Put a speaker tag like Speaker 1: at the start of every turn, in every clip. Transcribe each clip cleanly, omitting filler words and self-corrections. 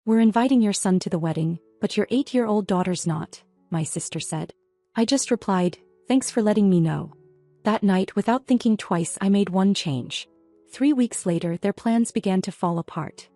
Speaker 1: "We're inviting your son to the wedding, but your 8-year-old daughter's not," my sister said. I just replied, "Thanks for letting me know." That night, without thinking twice, I made one change. 3 weeks later, their plans began to fall apart.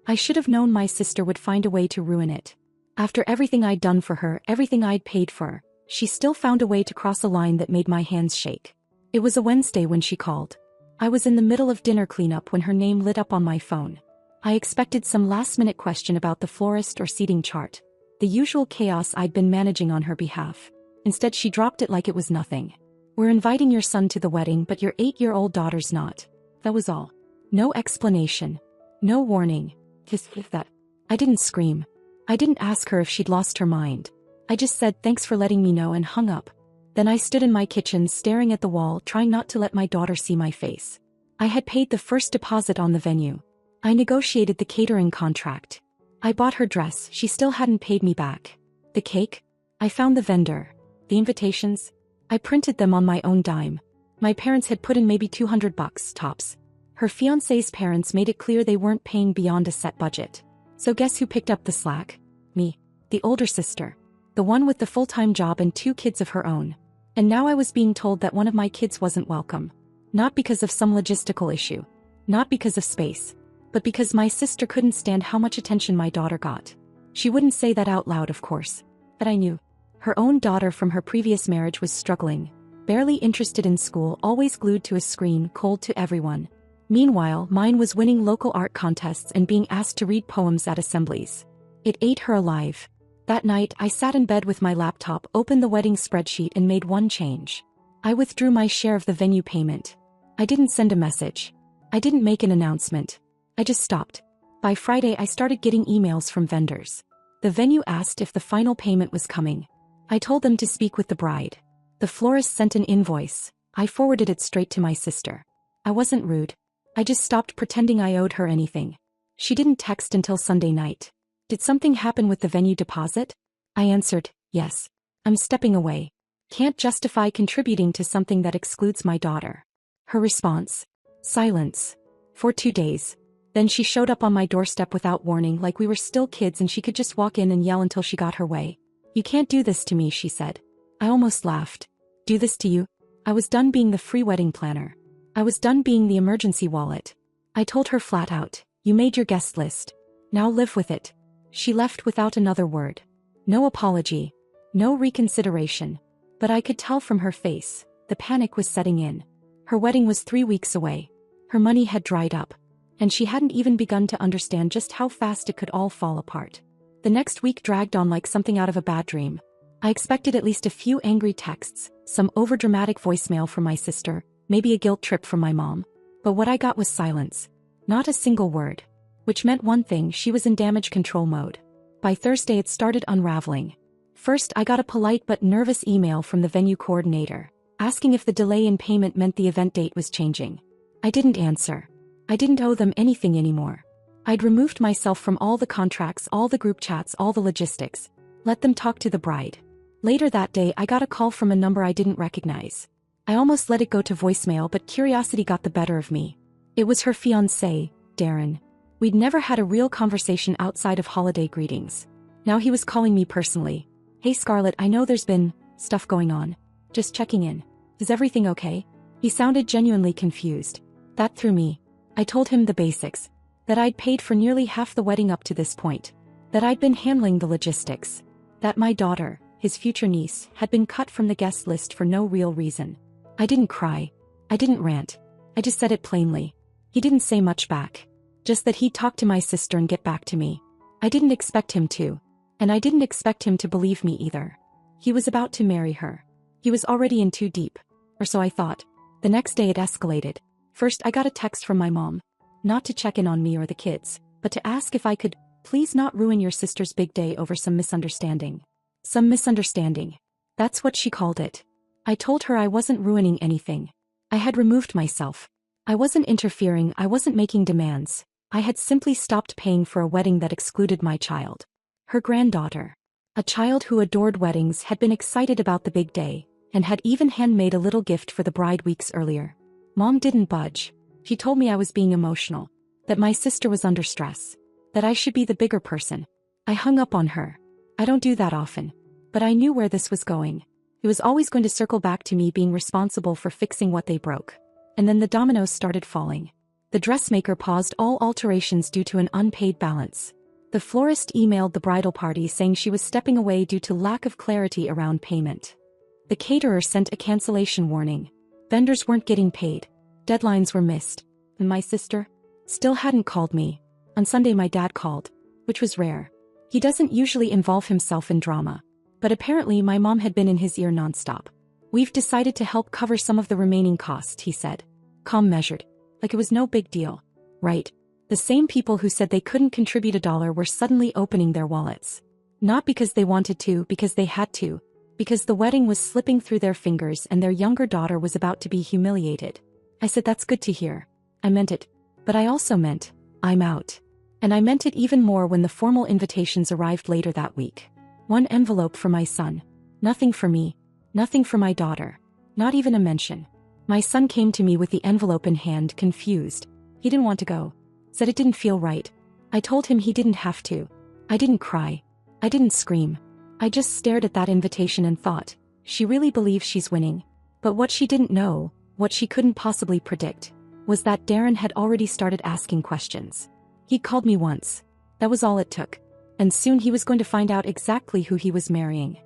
Speaker 1: I should have known my sister would find a way to ruin it. After everything I'd done for her, everything I'd paid for, she still found a way to cross a line that made my hands shake. It was a Wednesday when she called. I was in the middle of dinner cleanup when her name lit up on my phone. I expected some last-minute question about the florist or seating chart, the usual chaos I'd been managing on her behalf. Instead, she dropped it like it was nothing. "We're inviting your son to the wedding, but your 8-year-old daughter's not." That was all. No explanation. No warning. Just that. I didn't scream. I didn't ask her if she'd lost her mind. I just said, "Thanks for letting me know," and hung up. Then I stood in my kitchen staring at the wall, trying not to let my daughter see my face. I had paid the first deposit on the venue. I negotiated the catering contract. I bought her dress, she still hadn't paid me back. The cake? I found the vendor. The invitations? I printed them on my own dime. My parents had put in maybe $200 tops. Her fiancé's parents made it clear they weren't paying beyond a set budget. So guess who picked up the slack? Me. The older sister. The one with the full-time job and 2 kids of her own. And now I was being told that one of my kids wasn't welcome. Not because of some logistical issue. Not because of space. But because my sister couldn't stand how much attention my daughter got. She wouldn't say that out loud, of course. But I knew. Her own daughter from her previous marriage was struggling. Barely interested in school, always glued to a screen, cold to everyone. Meanwhile, mine was winning local art contests and being asked to read poems at assemblies. It ate her alive. That night, I sat in bed with my laptop, opened the wedding spreadsheet and made one change. I withdrew my share of the venue payment. I didn't send a message. I didn't make an announcement. I just stopped. By Friday, I started getting emails from vendors. The venue asked if the final payment was coming. I told them to speak with the bride. The florist sent an invoice. I forwarded it straight to my sister. I wasn't rude. I just stopped pretending I owed her anything. She didn't text until Sunday night. "Did something happen with the venue deposit?" I answered, "Yes. I'm stepping away. Can't justify contributing to something that excludes my daughter." Her response? Silence. For 2 days. Then she showed up on my doorstep without warning, like we were still kids and she could just walk in and yell until she got her way. "You can't do this to me," she said. I almost laughed. "Do this to you?" I was done being the free wedding planner. I was done being the emergency wallet. I told her flat out, "You made your guest list. Now live with it." She left without another word. No apology. No reconsideration. But I could tell from her face, the panic was setting in. Her wedding was 3 weeks away. Her money had dried up. And she hadn't even begun to understand just how fast it could all fall apart. The next week dragged on like something out of a bad dream. I expected at least a few angry texts, some overdramatic voicemail from my sister, maybe a guilt trip from my mom. But what I got was silence. Not a single word. Which meant one thing: she was in damage control mode. By Thursday it started unraveling. First, I got a polite but nervous email from the venue coordinator, asking if the delay in payment meant the event date was changing. I didn't answer. I didn't owe them anything anymore. I'd removed myself from all the contracts, all the group chats, all the logistics. Let them talk to the bride. Later that day, I got a call from a number I didn't recognize. I almost let it go to voicemail, but curiosity got the better of me. It was her fiancé, Darren. We'd never had a real conversation outside of holiday greetings. Now he was calling me personally. "Hey Scarlett, I know there's been stuff going on. Just checking in. Is everything okay?" He sounded genuinely confused. That threw me. I told him the basics. That I'd paid for nearly half the wedding up to this point. That I'd been handling the logistics. That my daughter, his future niece, had been cut from the guest list for no real reason. I didn't cry. I didn't rant. I just said it plainly. He didn't say much back. Just that he'd talk to my sister and get back to me. I didn't expect him to. And I didn't expect him to believe me either. He was about to marry her. He was already in too deep. Or so I thought. The next day it escalated. First I got a text from my mom. Not to check in on me or the kids, but to ask if I could please not ruin your sister's big day over some misunderstanding. Some misunderstanding. That's what she called it. I told her I wasn't ruining anything. I had removed myself. I wasn't interfering, I wasn't making demands. I had simply stopped paying for a wedding that excluded my child. Her granddaughter. A child who adored weddings, had been excited about the big day, and had even handmade a little gift for the bride weeks earlier. Mom didn't budge. She told me I was being emotional. That my sister was under stress. that I should be the bigger person. I hung up on her. I don't do that often. But I knew where this was going. It was always going to circle back to me being responsible for fixing what they broke. And then the dominoes started falling. The dressmaker paused all alterations due to an unpaid balance. The florist emailed the bridal party saying she was stepping away due to lack of clarity around payment. The caterer sent a cancellation warning. Vendors weren't getting paid. Deadlines were missed. And my sister still hadn't called me. On Sunday my dad called, which was rare. He doesn't usually involve himself in drama. But apparently my mom had been in his ear nonstop. We've decided to help cover some of the remaining costs, he said. Calm measured. Like it was no big deal. Right. The same people who said they couldn't contribute $1 were suddenly opening their wallets. Not because they wanted to, because they had to. Because the wedding was slipping through their fingers and their younger daughter was about to be humiliated. I said that's good to hear. I meant it. But I also meant, I'm out. And I meant it even more when the formal invitations arrived later that week. One envelope for my son. Nothing for me. Nothing for my daughter. Not even a mention. My son came to me with the envelope in hand, confused. He didn't want to go. Said it didn't feel right. I told him he didn't have to. I didn't cry. I didn't scream. I just stared at that invitation and thought, she really believes she's winning. But what she didn't know, what she couldn't possibly predict, was that Darren had already started asking questions. He called me once. That was all it took. And soon he was going to find out exactly who he was marrying.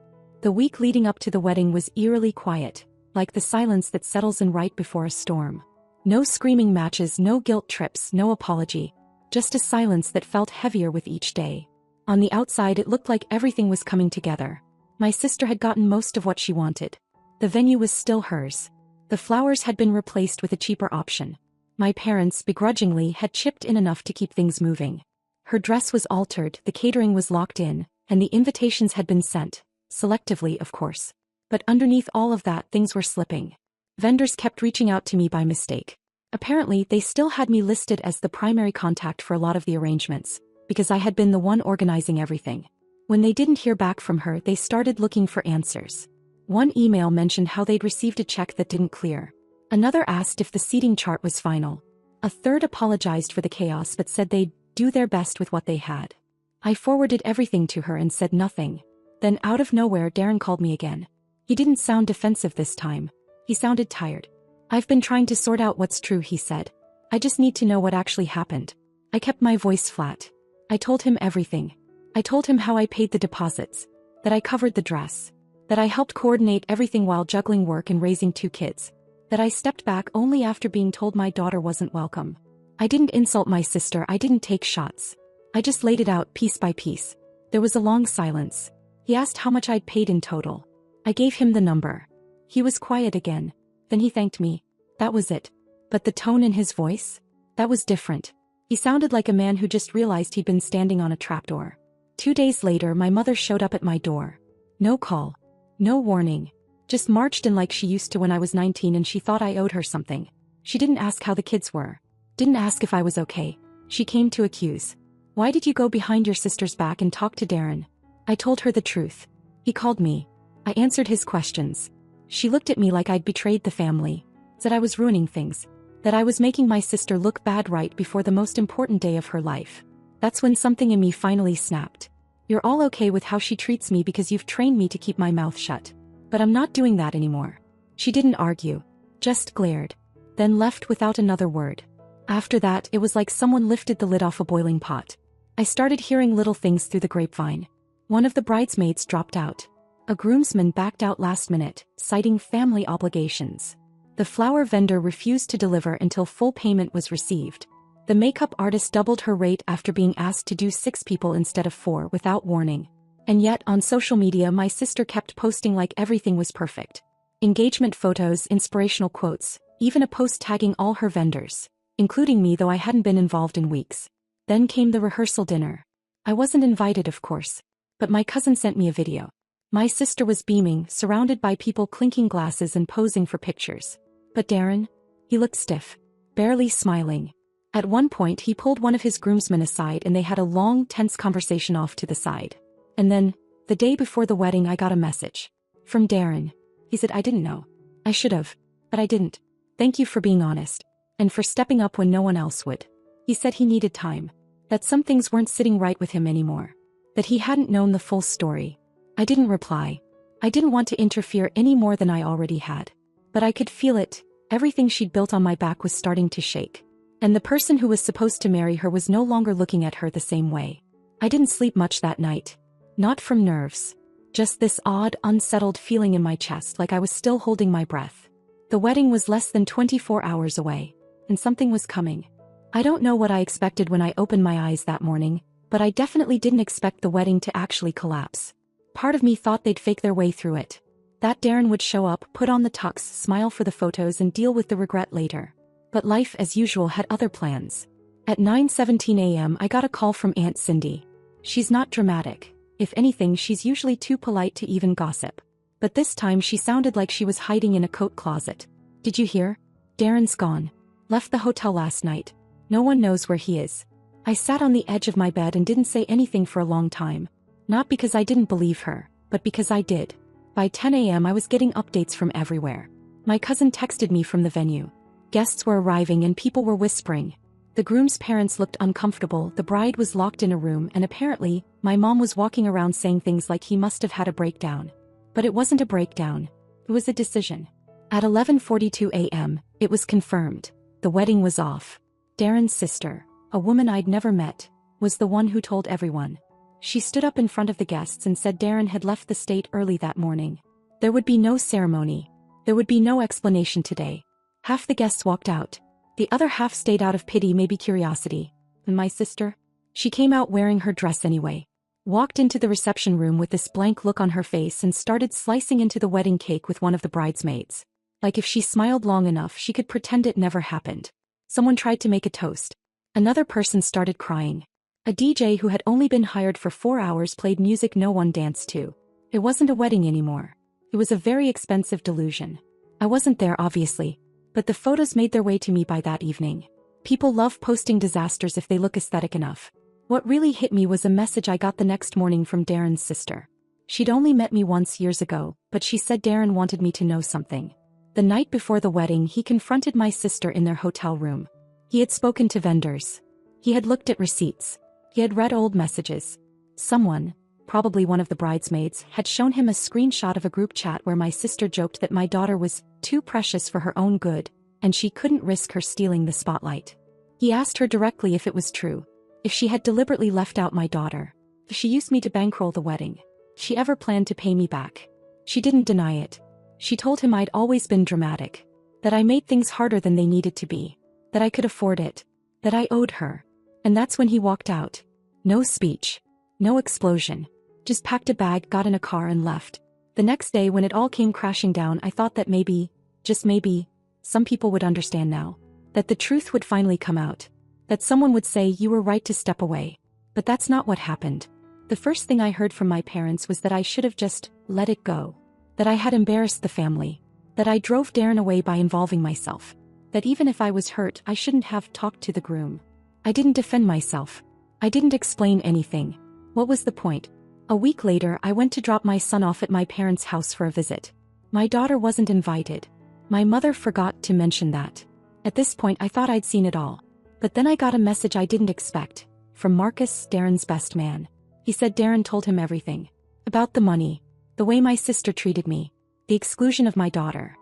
Speaker 1: The week leading up to the wedding was eerily quiet, like the silence that settles in right before a storm. No screaming matches, no guilt trips, no apology. Just a silence that felt heavier with each day. On the outside it looked like everything was coming together. My sister had gotten most of what she wanted. The venue was still hers. The flowers had been replaced with a cheaper option. My parents, begrudgingly, had chipped in enough to keep things moving. Her dress was altered, the catering was locked in, and the invitations had been sent. Selectively, of course. But underneath all of that, things were slipping. Vendors kept reaching out to me by mistake. Apparently, they still had me listed as the primary contact for a lot of the arrangements, because I had been the one organizing everything. When they didn't hear back from her, they started looking for answers. One email mentioned how they'd received a check that didn't clear. Another asked if the seating chart was final. A third apologized for the chaos but said they'd do their best with what they had. I forwarded everything to her and said nothing. Then out of nowhere Darren called me again. He didn't sound defensive this time. He sounded tired. I've been trying to sort out what's true, he said. I just need to know what actually happened. I kept my voice flat. I told him everything. I told him how I paid the deposits. That I covered the dress. That I helped coordinate everything while juggling work and raising 2 kids. That I stepped back only after being told my daughter wasn't welcome. I didn't insult my sister, I didn't take shots. I just laid it out piece by piece. There was a long silence. He asked how much I'd paid in total. I gave him the number. He was quiet again. Then he thanked me. That was it. But the tone in his voice? That was different. He sounded like a man who just realized he'd been standing on a trapdoor. 2 days later, my mother showed up at my door. No call. No warning. Just marched in like she used to when I was 19 and she thought I owed her something. She didn't ask how the kids were. Didn't ask if I was okay. She came to accuse. Why did you go behind your sister's back and talk to Darren? I told her the truth. He called me. I answered his questions. She looked at me like I'd betrayed the family. Said I was ruining things. That I was making my sister look bad right before the most important day of her life. That's when something in me finally snapped. You're all okay with how she treats me because you've trained me to keep my mouth shut. But I'm not doing that anymore. She didn't argue. Just glared. Then left without another word. After that, it was like someone lifted the lid off a boiling pot. I started hearing little things through the grapevine. One of the bridesmaids dropped out. A groomsman backed out last minute, citing family obligations. The flower vendor refused to deliver until full payment was received. The makeup artist doubled her rate after being asked to do 6 people instead of 4 without warning. And yet, on social media my sister kept posting like everything was perfect. Engagement photos, inspirational quotes, even a post tagging all her vendors, including me though I hadn't been involved in weeks. Then came the rehearsal dinner. I wasn't invited, of course. But my cousin sent me a video. My sister was beaming, surrounded by people clinking glasses and posing for pictures. But Darren? He looked stiff. Barely smiling. At one point he pulled one of his groomsmen aside and they had a long, tense conversation off to the side. And then, the day before the wedding I got a message. From Darren. He said I didn't know. I should have. But I didn't. Thank you for being honest. And for stepping up when no one else would. He said he needed time. That some things weren't sitting right with him anymore. That he hadn't known the full story. I didn't reply. I didn't want to interfere any more than I already had. But I could feel it. Everything she'd built on my back was starting to shake. And the person who was supposed to marry her was no longer looking at her the same way. I didn't sleep much that night. Not from nerves. Just this odd, unsettled feeling in my chest, like I was still holding my breath. The wedding was less than 24 hours away. And something was coming. I don't know what I expected when I opened my eyes that morning, but I definitely didn't expect the wedding to actually collapse. Part of me thought they'd fake their way through it. That Darren would show up, put on the tux, smile for the photos and deal with the regret later. But life as usual had other plans. At 9:17 a.m. I got a call from Aunt Cindy. She's not dramatic. If anything, she's usually too polite to even gossip. But this time she sounded like she was hiding in a coat closet. Did you hear? Darren's gone. Left the hotel last night. No one knows where he is. I sat on the edge of my bed and didn't say anything for a long time. Not because I didn't believe her, but because I did. By 10 a.m. I was getting updates from everywhere. My cousin texted me from the venue. Guests were arriving and people were whispering. The groom's parents looked uncomfortable, the bride was locked in a room, and apparently, my mom was walking around saying things like he must have had a breakdown. But it wasn't a breakdown. It was a decision. At 11:42 a.m., it was confirmed. The wedding was off. Darren's sister, a woman I'd never met, was the one who told everyone. She stood up in front of the guests and said Darren had left the state early that morning. There would be no ceremony. There would be no explanation today. Half the guests walked out. The other half stayed out of pity, maybe curiosity. And my sister? She came out wearing her dress anyway. Walked into the reception room with this blank look on her face and started slicing into the wedding cake with one of the bridesmaids. Like if she smiled long enough, she could pretend it never happened. Someone tried to make a toast. Another person started crying. A DJ who had only been hired for 4 hours played music no one danced to. It wasn't a wedding anymore. It was a very expensive delusion. I wasn't there, obviously, but the photos made their way to me by that evening. People love posting disasters if they look aesthetic enough. What really hit me was a message I got the next morning from Darren's sister. She'd only met me once years ago, but she said Darren wanted me to know something. The night before the wedding, he confronted my sister in their hotel room. He had spoken to vendors. He had looked at receipts. He had read old messages. Someone, probably one of the bridesmaids, had shown him a screenshot of a group chat where my sister joked that my daughter was too precious for her own good, and she couldn't risk her stealing the spotlight. He asked her directly if it was true, if she had deliberately left out my daughter, if she used me to bankroll the wedding, if she ever planned to pay me back. She didn't deny it. She told him I'd always been dramatic, that I made things harder than they needed to be, that I could afford it, that I owed her. And that's when he walked out. No speech. No explosion. Just packed a bag, got in a car and left. The next day when it all came crashing down, I thought that maybe, just maybe, some people would understand now. That the truth would finally come out. That someone would say you were right to step away. But that's not what happened. The first thing I heard from my parents was that I should have just let it go. That I had embarrassed the family. That I drove Darren away by involving myself. That even if I was hurt, I shouldn't have talked to the groom. I didn't defend myself. I didn't explain anything. What was the point? A week later, I went to drop my son off at my parents' house for a visit. My daughter wasn't invited. My mother forgot to mention that. At this point, I thought I'd seen it all. But then I got a message I didn't expect. From Marcus, Darren's best man. He said Darren told him everything. About the money. The way my sister treated me. The exclusion of my daughter.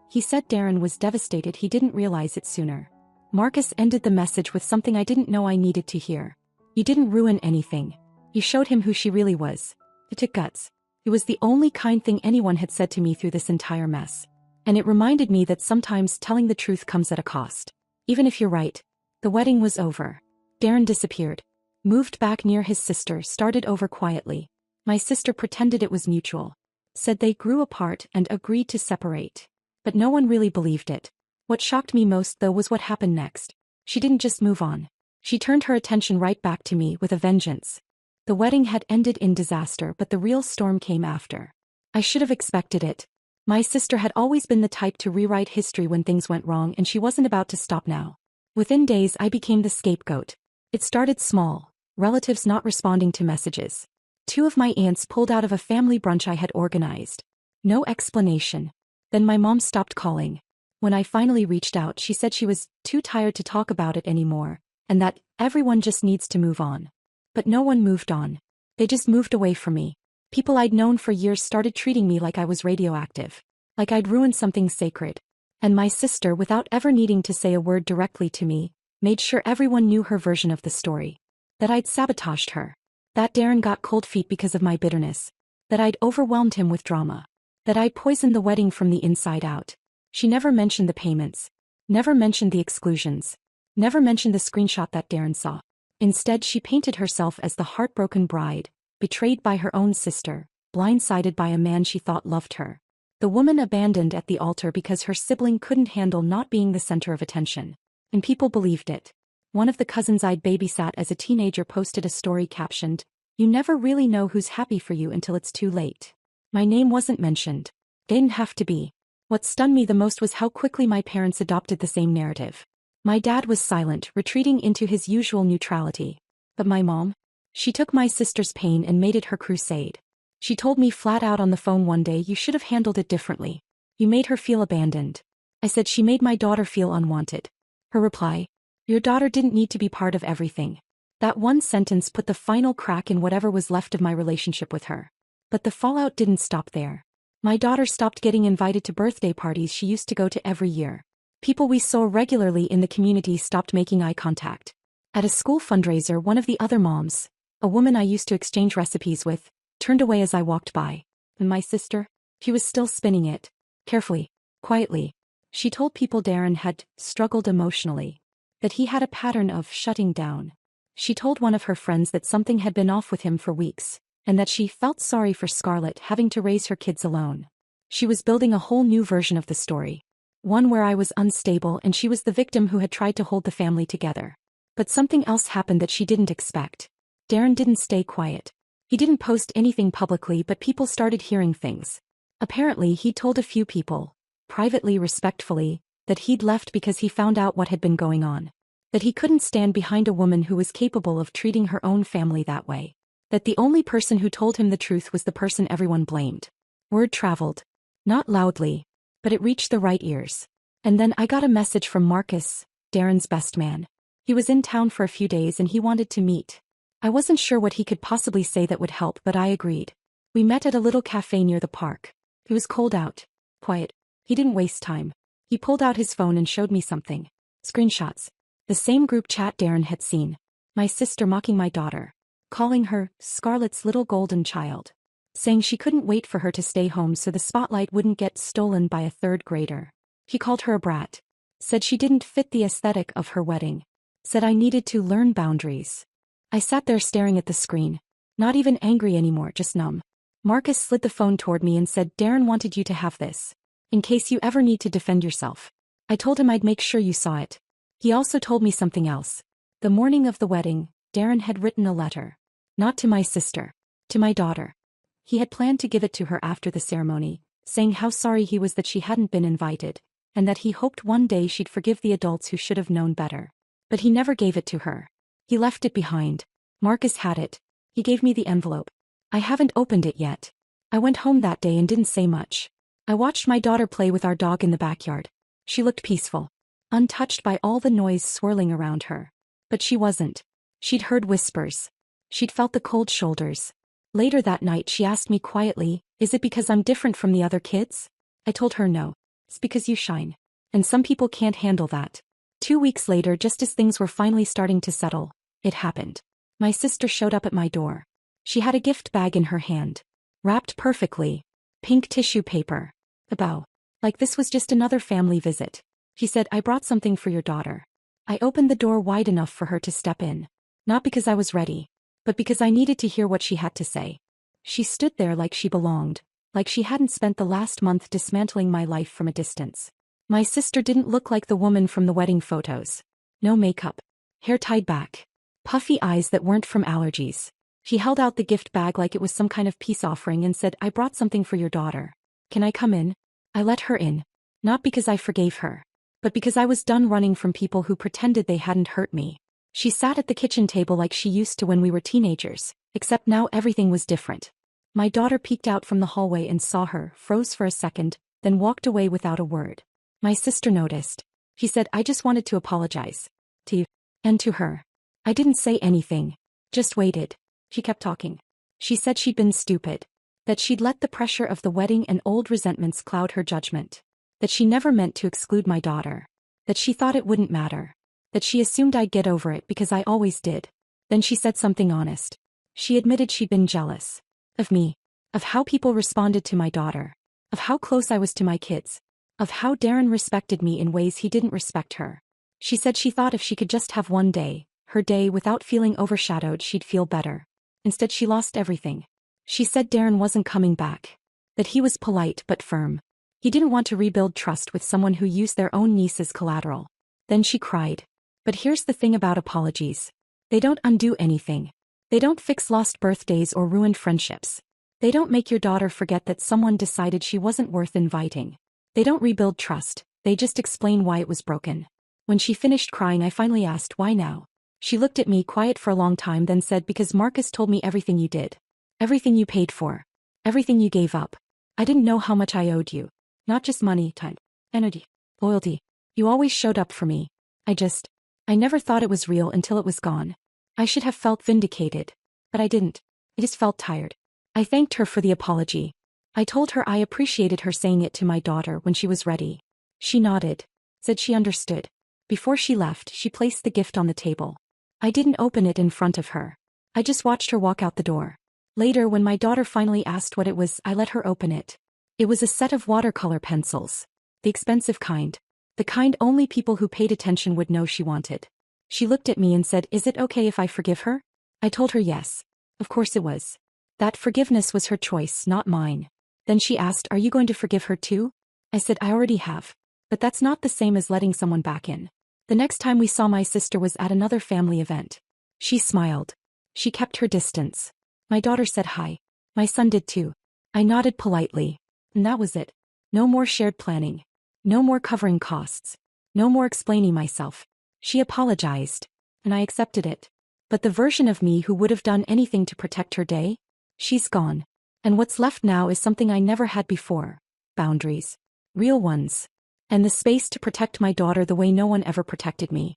Speaker 1: He said Darren was devastated he didn't realize it sooner. Marcus ended the message with something I didn't know I needed to hear. You didn't ruin anything. You showed him who she really was. It took guts. It was the only kind thing anyone had said to me through this entire mess. And it reminded me that sometimes telling the truth comes at a cost. Even if you're right. The wedding was over. Darren disappeared. Moved back near his sister, started over quietly. My sister pretended it was mutual. Said they grew apart and agreed to separate. But no one really believed it. What shocked me most, though, was what happened next. She didn't just move on. She turned her attention right back to me with a vengeance. The wedding had ended in disaster, but the real storm came after. I should have expected it. My sister had always been the type to rewrite history when things went wrong, and she wasn't about to stop now. Within days, I became the scapegoat. It started small. Relatives not responding to messages. 2 of my aunts pulled out of a family brunch I had organized. No explanation. Then my mom stopped calling. When I finally reached out, she said she was too tired to talk about it anymore, and that everyone just needs to move on. But no one moved on. They just moved away from me. People I'd known for years started treating me like I was radioactive. Like I'd ruined something sacred. And my sister, without ever needing to say a word directly to me, made sure everyone knew her version of the story. That I'd sabotaged her. That Darren got cold feet because of my bitterness. That I'd overwhelmed him with drama. That I poisoned the wedding from the inside out. She never mentioned the payments. Never mentioned the exclusions. Never mentioned the screenshot that Darren saw. Instead, she painted herself as the heartbroken bride, betrayed by her own sister, blindsided by a man she thought loved her. The woman abandoned at the altar because her sibling couldn't handle not being the center of attention. And people believed it. One of the cousins I'd babysat as a teenager posted a story captioned, "You never really know who's happy for you until it's too late." My name wasn't mentioned. Didn't have to be. What stunned me the most was how quickly my parents adopted the same narrative. My dad was silent, retreating into his usual neutrality. But my mom? She took my sister's pain and made it her crusade. She told me flat out on the phone one day, "You should have handled it differently. You made her feel abandoned." I said, "She made my daughter feel unwanted." Her reply, "Your daughter didn't need to be part of everything." That one sentence put the final crack in whatever was left of my relationship with her. But the fallout didn't stop there. My daughter stopped getting invited to birthday parties she used to go to every year. People we saw regularly in the community stopped making eye contact. At a school fundraiser, one of the other moms, a woman I used to exchange recipes with, turned away as I walked by. And my sister? She was still spinning it. Carefully. Quietly. She told people Darren had struggled emotionally. That he had a pattern of shutting down. She told one of her friends that something had been off with him for weeks, and that she felt sorry for Scarlett having to raise her kids alone. She was building a whole new version of the story. One where I was unstable and she was the victim who had tried to hold the family together. But something else happened that she didn't expect. Darren didn't stay quiet. He didn't post anything publicly, but people started hearing things. Apparently, he told a few people, privately, respectfully, that he'd left because he found out what had been going on. That he couldn't stand behind a woman who was capable of treating her own family that way. That the only person who told him the truth was the person everyone blamed. Word traveled. Not loudly, but it reached the right ears. And then I got a message from Marcus, Darren's best man. He was in town for a few days and he wanted to meet. I wasn't sure what he could possibly say that would help, but I agreed. We met at a little cafe near the park. It was cold out. Quiet. He didn't waste time. He pulled out his phone and showed me something. Screenshots. The same group chat Darren had seen. My sister mocking my daughter. Calling her Scarlett's little golden child. Saying she couldn't wait for her to stay home so the spotlight wouldn't get stolen by a third grader. He called her a brat. Said she didn't fit the aesthetic of her wedding. Said I needed to learn boundaries. I sat there staring at the screen. Not even angry anymore, just numb. Marcus slid the phone toward me and said, "Darren wanted you to have this. In case you ever need to defend yourself." I told him I'd make sure you saw it. He also told me something else. The morning of the wedding, Darren had written a letter. Not to my sister. To my daughter. He had planned to give it to her after the ceremony, saying how sorry he was that she hadn't been invited, and that he hoped one day she'd forgive the adults who should have known better. But he never gave it to her. He left it behind. Marcus had it. He gave me the envelope. I haven't opened it yet. I went home that day and didn't say much. I watched my daughter play with our dog in the backyard. She looked peaceful. Untouched by all the noise swirling around her. But she wasn't. She'd heard whispers. She'd felt the cold shoulders. Later that night she asked me quietly, "Is it because I'm different from the other kids?" I told her no. It's because you shine. And some people can't handle that. 2 weeks later, just as things were finally starting to settle, it happened. My sister showed up at my door. She had a gift bag in her hand. Wrapped perfectly. Pink tissue paper. A bow. Like this was just another family visit. She said, "I brought something for your daughter." I opened the door wide enough for her to step in. Not because I was ready, but because I needed to hear what she had to say. She stood there like she belonged, like she hadn't spent the last month dismantling my life from a distance. My sister didn't look like the woman from the wedding photos. No makeup. Hair tied back. Puffy eyes that weren't from allergies. She held out the gift bag like it was some kind of peace offering and said, "I brought something for your daughter. Can I come in?" I let her in. Not because I forgave her, but because I was done running from people who pretended they hadn't hurt me. She sat at the kitchen table like she used to when we were teenagers, except now everything was different. My daughter peeked out from the hallway and saw her, froze for a second, then walked away without a word. My sister noticed. She said, "I just wanted to apologize. To you." And to her. I didn't say anything. Just waited. She kept talking. She said she'd been stupid. That she'd let the pressure of the wedding and old resentments cloud her judgment. That she never meant to exclude my daughter. That she thought it wouldn't matter. That she assumed I'd get over it because I always did. Then she said something honest. She admitted she'd been jealous. Of me. Of how people responded to my daughter. Of how close I was to my kids. Of how Darren respected me in ways he didn't respect her. She said she thought if she could just have one day, her day without feeling overshadowed, she'd feel better. Instead she lost everything. She said Darren wasn't coming back. That he was polite but firm. He didn't want to rebuild trust with someone who used their own niece as collateral. Then she cried. But here's the thing about apologies. They don't undo anything. They don't fix lost birthdays or ruined friendships. They don't make your daughter forget that someone decided she wasn't worth inviting. They don't rebuild trust, they just explain why it was broken. When she finished crying, I finally asked, why now? She looked at me quiet for a long time, then said, because Marcus told me everything you did. Everything you paid for. Everything you gave up. I didn't know how much I owed you. Not just money, time, energy, loyalty. You always showed up for me. I never thought it was real until it was gone. I should have felt vindicated. But I didn't. I just felt tired. I thanked her for the apology. I told her I appreciated her saying it to my daughter when she was ready. She nodded. Said she understood. Before she left, she placed the gift on the table. I didn't open it in front of her. I just watched her walk out the door. Later, when my daughter finally asked what it was, I let her open it. It was a set of watercolor pencils. The expensive kind. The kind only people who paid attention would know she wanted. She looked at me and said, is it okay if I forgive her? I told her yes. Of course it was. That forgiveness was her choice, not mine. Then she asked, are you going to forgive her too? I said, I already have. But that's not the same as letting someone back in. The next time we saw my sister was at another family event. She smiled. She kept her distance. My daughter said hi. My son did too. I nodded politely. And that was it. No more shared planning. No more covering costs. No more explaining myself. She apologized. And I accepted it. But the version of me who would have done anything to protect her day? She's gone. And what's left now is something I never had before. Boundaries. Real ones. And the space to protect my daughter the way no one ever protected me.